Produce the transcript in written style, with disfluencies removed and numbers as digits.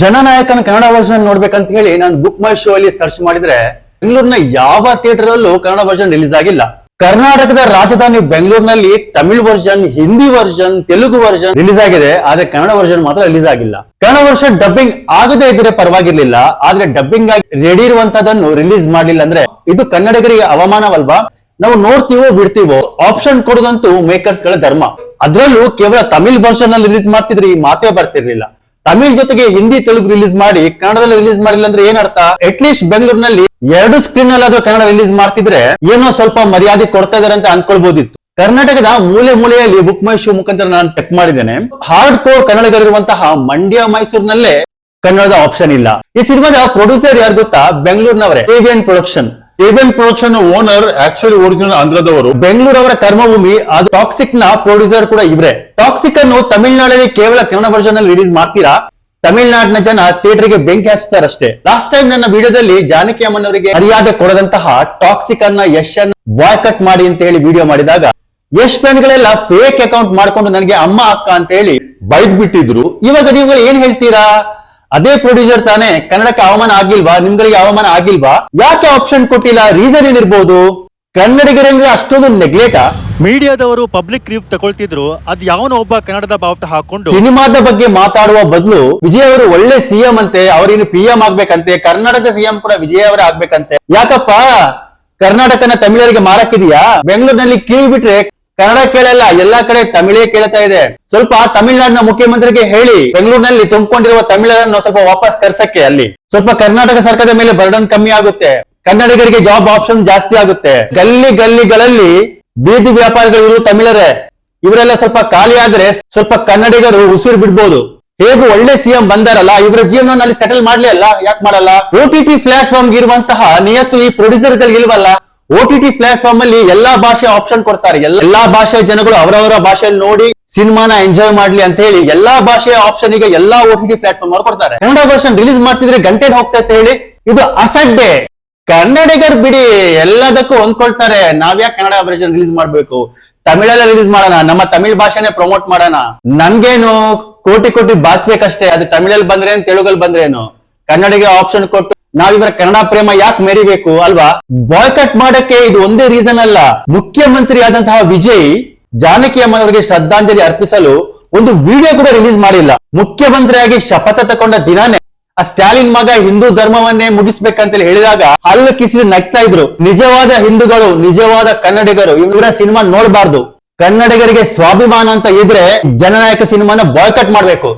ಜನನಾಯಕನ Kannada version ನೋಡ್ಬೇಕಂತ ಹೇಳಿ ನಾನು book ಮೈ show ಅಲ್ಲಿ ಸರ್ಚ್ ಮಾಡಿದ್ರೆ ಬೆಂಗಳೂರಿನ ಯಾವ ಥಿಯೇಟರ್ ಅಲ್ಲೂ ಕನ್ನಡ ವರ್ಷನ್ ರಿಲೀಸ್ ಆಗಿಲ್ಲ. ಕರ್ನಾಟಕದ ರಾಜಧಾನಿ ಬೆಂಗಳೂರಿನಲ್ಲಿ Tamil version, Hindi version, Telugu version release ಆಗಿದೆ. ಆದ್ರೆ ಕನ್ನಡ ವರ್ಷನ್ ಮಾತ್ರ ರಿಲೀಸ್ ಆಗಿಲ್ಲ. ಕನ್ನಡ ವರ್ಷನ್ ಡಬ್ಬಿಂಗ್ ಆಗದೇ ಇದ್ರೆ ಪರವಾಗಿರ್ಲಿಲ್ಲ, ಆದ್ರೆ ಡಬ್ಬಿಂಗ್ ಆಗಿ ರೆಡಿ ಇರುವಂತದನ್ನು ರಿಲೀಸ್ ಮಾಡ್ಲಿಲ್ಲ ಅಂದ್ರೆ ಇದು ಕನ್ನಡಿಗರಿಗೆ ಅವಮಾನವಲ್ವಾ? ನಾವು ನೋಡ್ತೀವೋ ಬಿಡ್ತೀವೋ, ಆಪ್ಷನ್ ಕೊಡೋದಂತೂ ಮೇಕರ್ಸ್ ಗಳ ಧರ್ಮ. ಅದ್ರಲ್ಲೂ ಕೇವಲ ತಮಿಳ್ ವರ್ಷನ್ ಅಲ್ಲಿ ರಿಲೀಸ್ ಮಾಡ್ತಿದ್ರೆ ಈ ಮಾತೇ ಬರ್ತಿರ್ಲಿಲ್ಲ. ತಮಿಳ್ ಜೊತೆಗೆ ಹಿಂದಿ, ತೆಲುಗು ರಿಲೀಸ್ ಮಾಡಿ ಕನ್ನಡದಲ್ಲಿ ರಿಲೀಸ್ ಮಾಡಿಲ್ಲ ಅಂದ್ರೆ ಏನ್ ಅರ್ಥ? ಅಟ್ ಲೀಸ್ಟ್ ಬೆಂಗಳೂರಿನಲ್ಲಿ 2 ಸ್ಕ್ರೀನ್ ಅಲ್ಲಾದ್ರೂ ಕನ್ನಡ ರಿಲೀಸ್ ಮಾಡ್ತಿದ್ರೆ ಏನೋ ಸ್ವಲ್ಪ ಮರ್ಯಾದೆ ಕೊಡ್ತಾ ಇದಾರೆ ಅಂತ ಅನ್ಕೊಳ್ಬಹುದಿತ್ತು. ಕರ್ನಾಟಕದ ಮೂಲೆ ಮೂಲೆಯಲ್ಲಿ ಬುಕ್ ಮೈ ಶೋ ಮುಖಾಂತರ ನಾನು ಚೆಕ್ ಮಾಡಿದ್ದೇನೆ. ಹಾರ್ಡ್ ಕೋರ್ ಕನ್ನಡಿಗರಿರುವಂತಹ ಮಂಡ್ಯ, ಮೈಸೂರಿನಲ್ಲೇ ಕನ್ನಡದ ಆಪ್ಷನ್ ಇಲ್ಲ. ಈ ಸಿನಿಮಾದ ಪ್ರೊಡ್ಯೂಸರ್ ಯಾರು ಗೊತ್ತಾ? ಬೆಂಗಳೂರಿನವರೇ, A V N production. A V N production owner actually original ಆಂಧ್ರದವರು. ಬೆಂಗಳೂರವರ ಕರ್ಮಭೂಮಿ. ಅದು ಟಾಕ್ಸಿಕ್ ನ ಪ್ರೊಡ್ಯೂಸರ್ ಕೂಡ ಇವರೇ. ಟಾಕ್ಸಿಕ್ ಅನ್ನು ತಮಿಳುನಾಡಲ್ಲಿ ಕೇವಲ ಕನ್ನಡ ವರ್ಷನ್ ಅಲ್ಲಿ ರಿಲೀಸ್ ಮಾಡ್ತೀರಾ? ತಮಿಳುನಾಡಿನ ಜನ ಥಿಯೇಟರ್ ಗೆ ಬೆಂಕಿ ಹಚ್ತಾರಷ್ಟೇ. ಲಾಸ್ಟ್ ಟೈಮ್ ನನ್ನ ವಿಡಿಯೋದಲ್ಲಿ ಜಾನಕಿ ಅಮ್ಮನವರಿಗೆ ಮರ್ಯಾದೆ ಕೊಡದಂತಹ ಟಾಕ್ಸಿಕ್ ಅನ್ನ ಯಶ್ ಅನ್ನ ಬಾಯ್ಕಟ್ ಮಾಡಿ ಅಂತ ಹೇಳಿ ವಿಡಿಯೋ ಮಾಡಿದಾಗ ಯಶ್ ಫ್ಯಾನ್ ಗಳೆಲ್ಲ ಫೇಕ್ ಅಕೌಂಟ್ ಮಾಡ್ಕೊಂಡು ನನಗೆ ಅಮ್ಮ ಅಕ್ಕ ಅಂತ ಹೇಳಿ ಬೈಕ್ ಬಿಟ್ಟಿದ್ರು. ಇವಾಗ ನೀವು ಏನ್ ಹೇಳ್ತೀರಾ? ಅದೇ ಪ್ರೊಡ್ಯೂಸರ್ ತಾನೇ, ಕನ್ನಡಕ್ಕೆ ಅವಮಾನ ಆಗಿಲ್ವಾ? ನಿಮ್ಗಳಿಗೆ ಅವಮಾನ ಆಗಿಲ್ವಾ? ಯಾಕೆ ಆಪ್ಷನ್ ಕೊಟ್ಟಿಲ್ಲ? ರೀಸನ್ ಏನಿರ್ಬೋದು? ಕನ್ನಡಿಗರಂದ್ರೆ ಅಷ್ಟೊಂದು ನೆಗ್ಲೆಕ್ಟ್. ಮೀಡಿಯಾದವರು ಪಬ್ಲಿಕ್ ರಿವ್ಯೂ ತಗೊಳ್ತಿದ್ರು, ಅದ್ ಯಾವನೋ ಒಬ್ಬ ಕನ್ನಡದ ಬಾವುಟ ಹಾಕೊಂಡು ಸಿನಿಮಾದ ಬಗ್ಗೆ ಮಾತಾಡುವ ಬದಲು ವಿಜಯ್ ಅವರು ಒಳ್ಳೆ ಸಿಎಂ ಅಂತೆ, ಅವ್ರಿನ್ನು PM ಆಗ್ಬೇಕಂತೆ, ಕರ್ನಾಟಕ ಸಿಎಂ ಕೂಡ ವಿಜಯ್ ಅವರೇ ಆಗ್ಬೇಕಂತೆ. ಯಾಕಪ್ಪ ಕರ್ನಾಟಕನ ತಮಿಳರಿಗೆ ಮಾರಕ್ಕಿದೆಯಾ? ಬೆಂಗಳೂರಿನಲ್ಲಿ ಕಿವಿ ಬಿಟ್ರೆ ಕನ್ನಡ ಕೇಳಲ್ಲ, ಎಲ್ಲಾ ಕಡೆ ತಮಿಳೇ ಕೇಳ್ತಾ ಇದೆ. ಸ್ವಲ್ಪ ತಮಿಳುನಾಡಿನ ಮುಖ್ಯಮಂತ್ರಿಗೆ ಹೇಳಿ ಬೆಂಗಳೂರಿನಲ್ಲಿ ತುಂಬಿಕೊಂಡಿರುವ ತಮಿಳರನ್ನು ಸ್ವಲ್ಪ ವಾಪಸ್ ಕರ್ಸಕ್ಕೆ. ಅಲ್ಲಿ ಸ್ವಲ್ಪ ಕರ್ನಾಟಕ ಸರ್ಕಾರದ ಮೇಲೆ ಬರ್ಡನ್ ಕಮ್ಮಿ ಆಗುತ್ತೆ, ಕನ್ನಡಿಗರಿಗೆ ಜಾಬ್ ಆಪ್ಷನ್ ಜಾಸ್ತಿ ಆಗುತ್ತೆ. ಗಲ್ಲಿ ಗಲ್ಲಿಗಳಲ್ಲಿ ಬೀದಿ ವ್ಯಾಪಾರಿಗಳು ಇವರು ತಮಿಳರೇ. ಇವರೆಲ್ಲ ಸ್ವಲ್ಪ ಖಾಲಿ ಆದ್ರೆ ಸ್ವಲ್ಪ ಕನ್ನಡಿಗರು ಉಸಿರು ಬಿಡ್ಬೋದು. ಹೇಗೂ ಒಳ್ಳೆ ಸಿಎಂ ಬಂದಾರಲ್ಲ, ಇವರ ಜೀವನದಲ್ಲಿ ಸೆಟಲ್ ಮಾಡ್ಲಿ ಅಲ್ಲ, ಯಾಕೆ ಮಾಡಲ್ಲ? OTT ಪ್ಲಾಟ್ಫಾರ್ಮ್ ಇರುವಂತಹ ನಿಯತ್ತು ಈ ಪ್ರೊಡ್ಯೂಸರ್ ಗಳಿಗೆ ಇಲ್ವಲ್ಲ? OTT ಪ್ಲಾಟ್ಫಾರ್ಮ್ ಅಲ್ಲಿ ಎಲ್ಲಾ ಭಾಷೆ ಆಪ್ಷನ್ ಕೊಡ್ತಾರೆ. ಎಲ್ಲಾ ಭಾಷೆಯ ಜನಗಳು ಅವರವರ ಭಾಷೆಯಲ್ಲಿ ನೋಡಿ ಸಿನಿಮಾನ ಎಂಜಾಯ್ ಮಾಡ್ಲಿ ಅಂತ ಹೇಳಿ ಎಲ್ಲಾ ಭಾಷೆಯ ಆಪ್ಷನ್ ಈಗ ಎಲ್ಲಾ OTT ಪ್ಲಾಟ್ಫಾರ್ಮ್ ಅವರು ಕೊಡ್ತಾರೆ. ಕನ್ನಡ ವರ್ಷನ್ ರಿಲೀಸ್ ಮಾಡ್ತಿದ್ರೆ ಗಂಟೆ ಹೋಗ್ತಾ ಅಂತ ಹೇಳಿ ಇದು ಅಸಡ್ಡೆ. ಕನ್ನಡಿಗರು ಬಿಡಿ, ಎಲ್ಲದಕ್ಕೂ ಹೊಂದ್ಕೊಳ್ತಾರೆ. ನಾವ್ಯಾಕೆ ಕನ್ನಡ ವರ್ಷನ್ ರಿಲೀಸ್ ಮಾಡ್ಬೇಕು? ತಮಿಳಲ್ಲಿ ರಿಲೀಸ್ ಮಾಡೋಣ, ನಮ್ಮ ತಮಿಳ್ ಭಾಷೆನೆ ಪ್ರಮೋಟ್ ಮಾಡೋಣ. ನನ್ಗೇನು ಕೋಟಿ ಕೋಟಿ ಬಾಚ್ಬೇಕಷ್ಟೇ, ಅದು ತಮಿಳಲ್ಲಿ ಬಂದ್ರೇನು ತೆಲುಗಲ್ಲಿ ಬಂದ್ರೇನು. ಕನ್ನಡಿಗ ಆಪ್ಷನ್ ಕೊಟ್ಟು ನಾವಿವರ ಕನ್ನಡ ಪ್ರೇಮ ಯಾಕೆ ಮೆರಿಬೇಕು ಅಲ್ವಾ? ಬಾಯ್ಕಟ್ ಮಾಡಕ್ಕೆ ಇದು ಒಂದೇ ರೀಸನ್ ಅಲ್ಲ. ಮುಖ್ಯಮಂತ್ರಿ ಆದಂತಹ ವಿಜಯ್ ಜಾನಕಿ ಅಮ್ಮನವರಿಗೆ ಶ್ರದ್ಧಾಂಜಲಿ ಅರ್ಪಿಸಲು ಒಂದು ವಿಡಿಯೋ ಕೂಡ ರಿಲೀಸ್ ಮಾಡಿಲ್ಲ. ಮುಖ್ಯಮಂತ್ರಿಯಾಗಿ ಶಪಥ ತಗೊಂಡ ದಿನಾನೇ ಆ ಸ್ಟಾಲಿನ್ ಮಗ ಹಿಂದೂ ಧರ್ಮವನ್ನೇ ಮುಗಿಸ್ಬೇಕಂತ ಹೇಳಿದಾಗ ಹಲ್ಲು ಕಿಸಿದು ನಗ್ತಾ ಇದ್ರು. ನಿಜವಾದ ಹಿಂದೂಗಳು, ನಿಜವಾದ ಕನ್ನಡಿಗರು ಇವರ ಸಿನಿಮಾ ನೋಡಬಾರ್ದು. ಕನ್ನಡಿಗರಿಗೆ ಸ್ವಾಭಿಮಾನ ಅಂತ ಇದ್ರೆ ಜನನಾಯಕ ಸಿನಿಮಾನ ಬಾಯ್ಕಟ್ ಮಾಡ್ಬೇಕು.